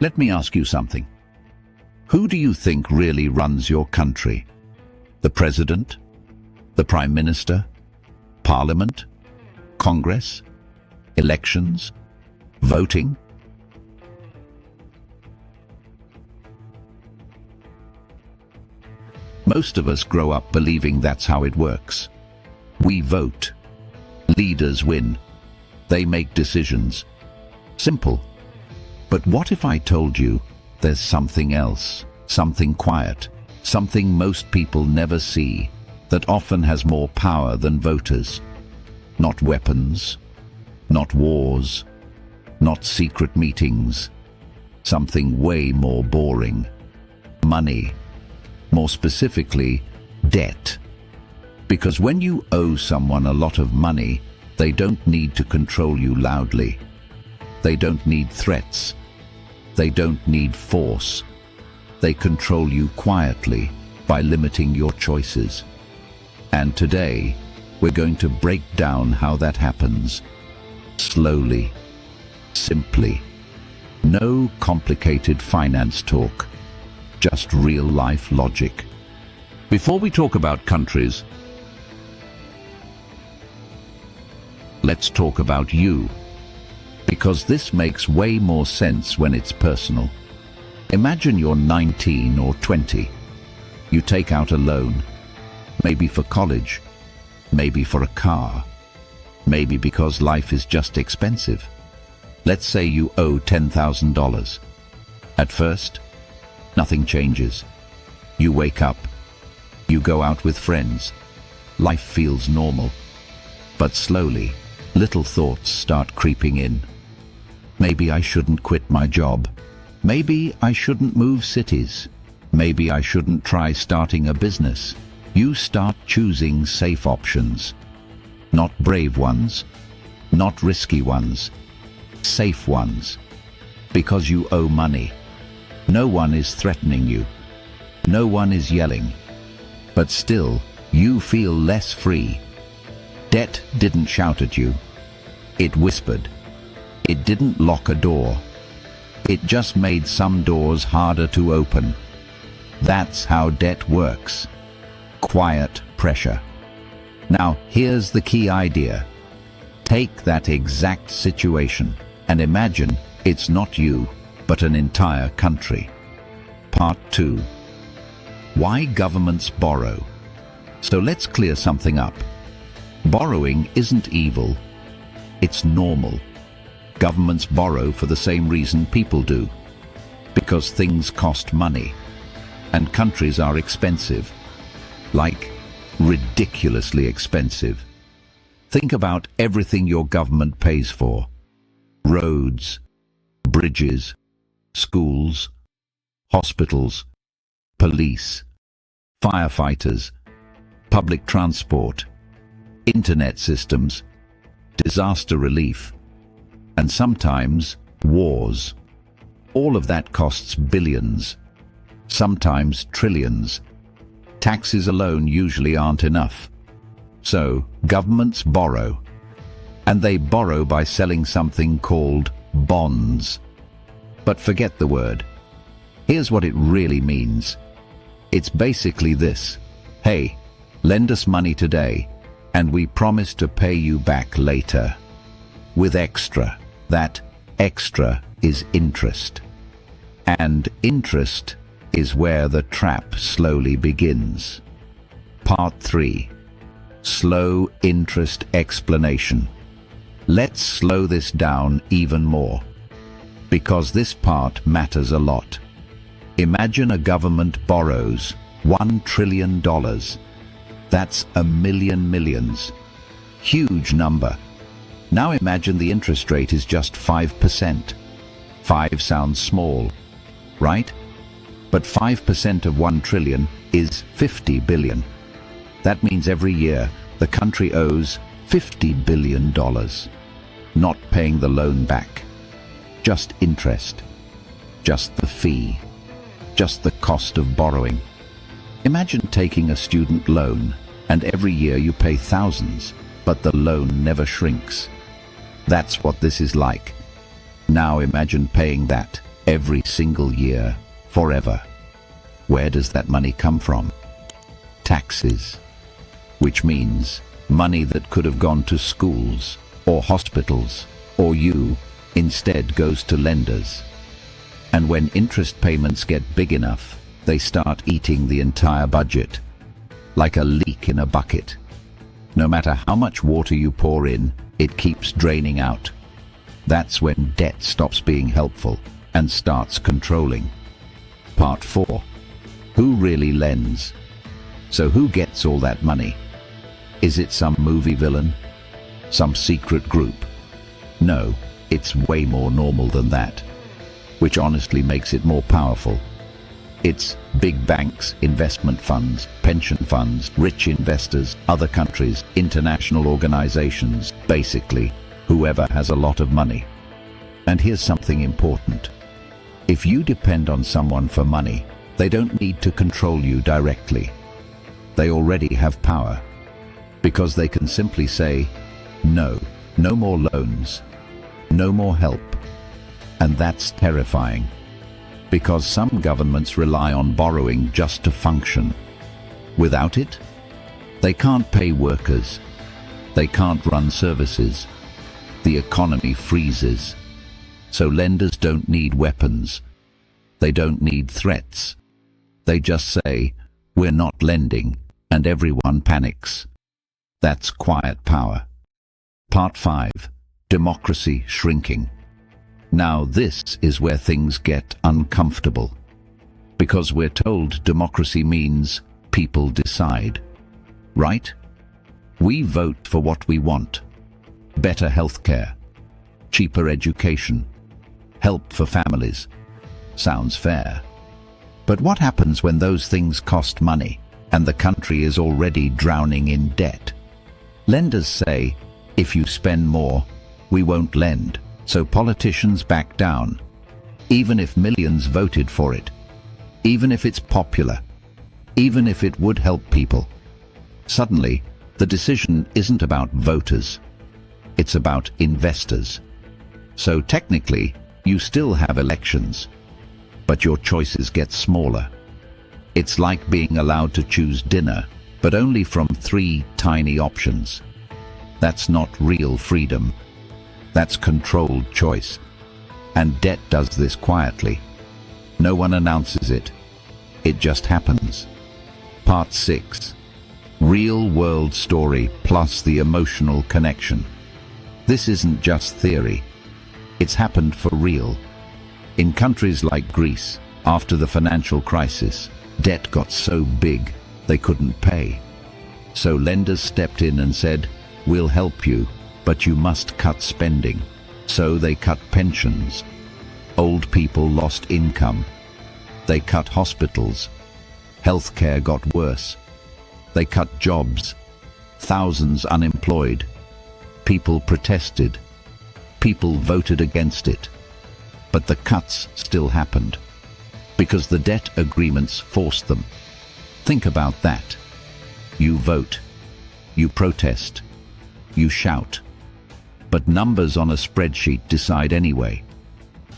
Let me ask you something. Who do you think really runs your country? The President? The Prime Minister? Parliament? Congress? Elections? Voting? Most of us grow up believing that's how it works. We vote. Leaders win. They make decisions. Simple. But what if I told you there's something else, something quiet, something most people never see, that often has more power than voters? Not weapons, not wars, not secret meetings. Something way more boring. Money. More specifically, debt. Because when you owe someone a lot of money, they don't need to control you loudly. They don't need threats. They don't need force. They control you quietly by limiting your choices. And today, we're going to break down how that happens. Slowly. Simply. No complicated finance talk. Just real-life logic. Before we talk about countries, let's talk about you. Because this makes way more sense when it's personal. Imagine you're 19 or 20. You take out a loan, maybe for college, maybe for a car, maybe because life is just expensive. Let's say you owe $10,000. At first, nothing changes. You wake up. You go out with friends. Life feels normal. But slowly, little thoughts start creeping in. Maybe I shouldn't quit my job. Maybe I shouldn't move cities. Maybe I shouldn't try starting a business. You start choosing safe options. Not brave ones. Not risky ones. Safe ones. Because you owe money. No one is threatening you. No one is yelling. But still, you feel less free. Debt didn't shout at you. It whispered. It didn't lock a door. It just made some doors harder to open. That's how debt works. Quiet pressure. Now, here's the key idea. Take that exact situation and imagine it's not you, but an entire country. Part 2. Why governments borrow. So let's clear something up. Borrowing isn't evil. It's normal. Governments borrow for the same reason people do. Because things cost money. And countries are expensive. Like, ridiculously expensive. Think about everything your government pays for. Roads, bridges, schools, hospitals, police, firefighters, public transport, internet systems, disaster relief, and sometimes wars. All of that costs billions, sometimes trillions. Taxes alone usually aren't enough. So, governments borrow. And they borrow by selling something called bonds. But forget the word. Here's what it really means. It's basically this. Hey, lend us money today, and we promise to pay you back later. With extra. That extra is interest. And interest is where the trap slowly begins. Part 3. Slow interest explanation. Let's slow this down even more. Because this part matters a lot. Imagine a government borrows $1 trillion. That's a million millions. Huge number. Now imagine the interest rate is just 5%. 5 sounds small, right? But 5% of 1 trillion is 50 billion. That means every year the country owes $50 billion. Not paying the loan back. Just interest. Just the fee. Just the cost of borrowing. Imagine taking a student loan, and every year you pay thousands, but the loan never shrinks. That's what this is like. Now imagine paying that every single year, forever. Where does that money come from? Taxes, which means money that could have gone to schools or hospitals or you instead goes to lenders. And when interest payments get big enough, they start eating the entire budget, like a leak in a bucket. No matter how much water you pour in, it keeps draining out. That's when debt stops being helpful and starts controlling. Part 4. Who really lends? So who gets all that money? Is it some movie villain? Some secret group? No, it's way more normal than that, which honestly makes it more powerful. It's big banks, investment funds, pension funds, rich investors, other countries, international organizations, basically, whoever has a lot of money. And here's something important. If you depend on someone for money, they don't need to control you directly. They already have power, because they can simply say, no, no more loans, no more help. And that's terrifying, because some governments rely on borrowing just to function. Without it, they can't pay workers, they can't run services, the economy freezes. So lenders don't need weapons, they don't need threats. They just say, we're not lending, and everyone panics. That's quiet power. Part 5. Democracy shrinking. Now this is where things get uncomfortable, because we're told democracy means people decide, right? We vote for what we want. Better healthcare, cheaper education, help for families. Sounds fair. But what happens when those things cost money and the country is already drowning in debt? Lenders say, if you spend more, we won't lend. So politicians back down, even if millions voted for it, even if it's popular, even if it would help people. Suddenly, the decision isn't about voters, it's about investors. So technically, you still have elections, but your choices get smaller. It's like being allowed to choose dinner, but only from 3 tiny options. That's not real freedom. That's controlled choice. And debt does this quietly. No one announces it. It just happens. Part 6. Real-world story plus the emotional connection. This isn't just theory. It's happened for real. In countries like Greece, after the financial crisis, debt got so big they couldn't pay. So lenders stepped in and said, we'll help you, but you must cut spending. So they cut pensions. Old people lost income. They cut hospitals. Healthcare got worse. They cut jobs. Thousands unemployed. People protested. People voted against it. But the cuts still happened, because the debt agreements forced them. Think about that. You vote. You protest. You shout. But numbers on a spreadsheet decide anyway.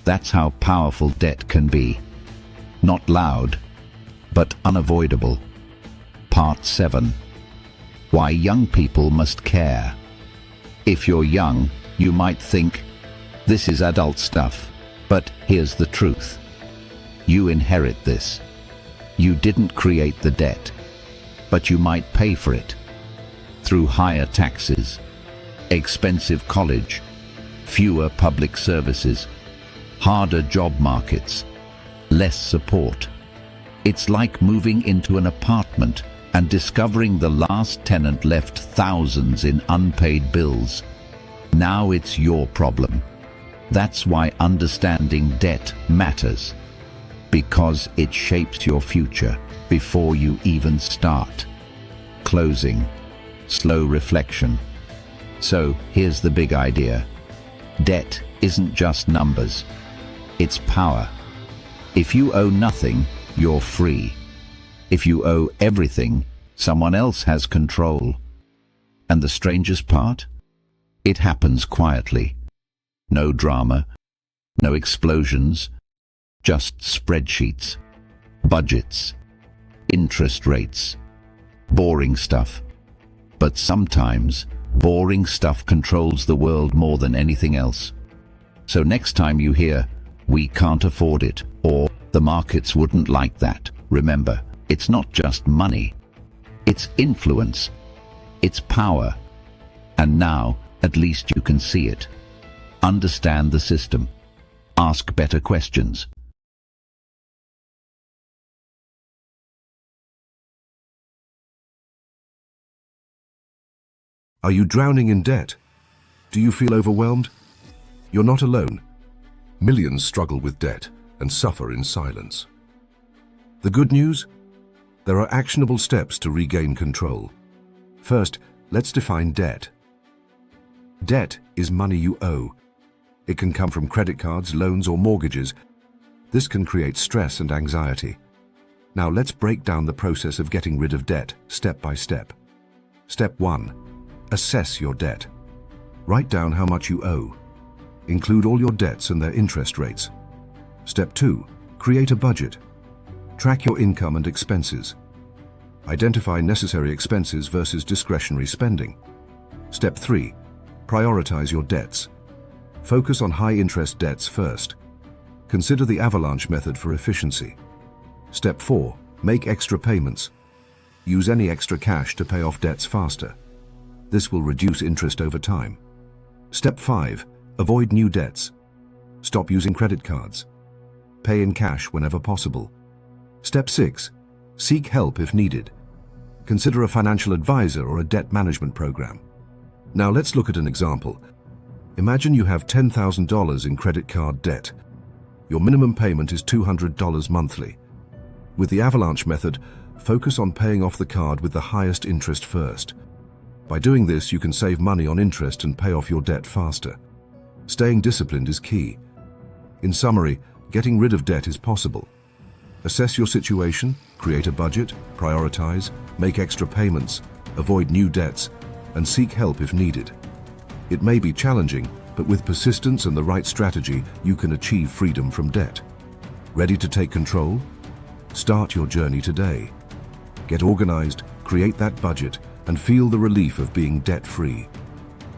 That's how powerful debt can be. Not loud, but unavoidable. Part 7. Why young people must care. If you're young, you might think, this is adult stuff, but here's the truth. You inherit this. You didn't create the debt, but you might pay for it. Through higher taxes, expensive college, fewer public services, harder job markets, less support. It's like moving into an apartment and discovering the last tenant left thousands in unpaid bills. Now it's your problem. That's why understanding debt matters, because it shapes your future before you even start. Closing. Slow reflection. So here's the big idea. Debt isn't just numbers. It's power. If you owe nothing, you're free. If you owe everything, someone else has control. And the strangest part? It happens quietly. No drama, no explosions, Just spreadsheets, budgets, interest rates, boring stuff. But sometimes, boring stuff controls the world more than anything else. So next time you hear, "We can't afford it," or "The markets wouldn't like that," remember, it's not just money. It's influence. It's power. And now, at least you can see it. Understand the system. Ask better questions. Are you drowning in debt? Do you feel overwhelmed? You're not alone. Millions struggle with debt and suffer in silence. The good news? There are actionable steps to regain control. First, let's define debt. Debt is money you owe. It can come from credit cards, loans, or mortgages. This can create stress and anxiety. Now let's break down the process of getting rid of debt, step by step. Step 1. Assess your debt. Write down how much you owe. Include all your debts and their interest rates. Step 2. Create a budget. Track your income and expenses. Identify necessary expenses versus discretionary spending. Step 3. Prioritize your debts. Focus on high-interest debts first. Consider the avalanche method for efficiency. Step 4. Make extra payments. Use any extra cash to pay off debts faster. This will reduce interest over time. Step 5. Avoid new debts. Stop using credit cards. Pay in cash whenever possible. Step 6. Seek help if needed. Consider a financial advisor or a debt management program. Now let's look at an example. Imagine you have $10,000 in credit card debt. Your minimum payment is $200 monthly. With the avalanche method, focus on paying off the card with the highest interest first. By doing this, you can save money on interest and pay off your debt faster. Staying disciplined is key. In summary, getting rid of debt is possible. Assess your situation, create a budget, prioritize, make extra payments, avoid new debts, and seek help if needed. It may be challenging, but with persistence and the right strategy, you can achieve freedom from debt. Ready to take control? Start your journey today. Get organized, create that budget, and feel the relief of being debt-free.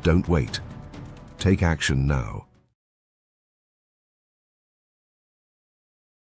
Don't wait. Take action now.